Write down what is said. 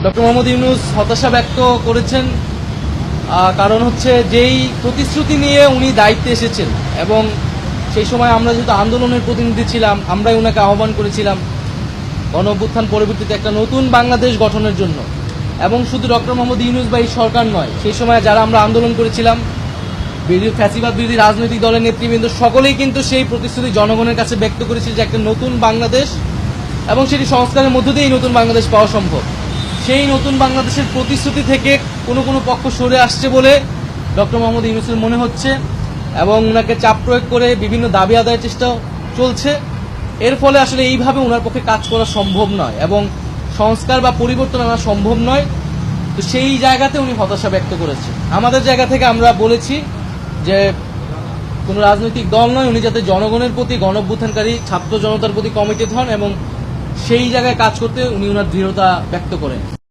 Doctor Mohammad Yunus হতাশা ব্যক্ত করেছেন, কারণ হচ্ছে যেই প্রতিশ্রুতি নিয়ে উনি দায়িত্বে এসেছেন এবং সেই সময় আমরা যেহেতু আন্দোলনের প্রতিনিধি ছিলাম, আমরাই ওনাকে আহ্বান করেছিলাম গণঅভ্যুত্থান পরবর্তীতে একটা নতুন বাংলাদেশ গঠনের জন্য। এবং শুধু ডক্টর মোহাম্মদ ইউনূস বা এই সরকার নয়, সেই সময় যারা আমরা আন্দোলন করেছিলাম, ফ্যাসিবাদ বিরোধী রাজনৈতিক দলের নেতৃবৃন্দ সকলেই কিন্তু সেই প্রতিশ্রুতি জনগণের কাছে ব্যক্ত করেছিল যে একটা নতুন বাংলাদেশ এবং সেটি সংস্কারের মধ্য দিয়েই নতুন বাংলাদেশ পাওয়া সম্ভব। সেই নতুন বাংলাদেশের প্রতিশ্রুতি থেকে কোনো পক্ষ সরে আসছে বলে ডক্টর মোহাম্মদ ইউনূসের মনে হচ্ছে এবং ওনাকে চাপ প্রয়োগ করে বিভিন্ন দাবি আদায়ের চেষ্টা চলছে। এর ফলে আসলে এইভাবে ওনার পক্ষে কাজ করা সম্ভব নয় এবং সংস্কার বা পরিবর্তন আনা সম্ভব নয়। তো সেই জায়গাতে উনি হতাশা ব্যক্ত করেছে। আমাদের জায়গা থেকে আমরা বলেছি যে কোনো রাজনৈতিক দল নয়, উনি যাতে জনগণের প্রতি, গণঅভ্যুত্থানকারী ছাত্র জনতার প্রতি কমিটেড হন এবং সেই জায়গায় কাজ করতে উনি ওনার দৃঢ়তা ব্যক্ত করেন।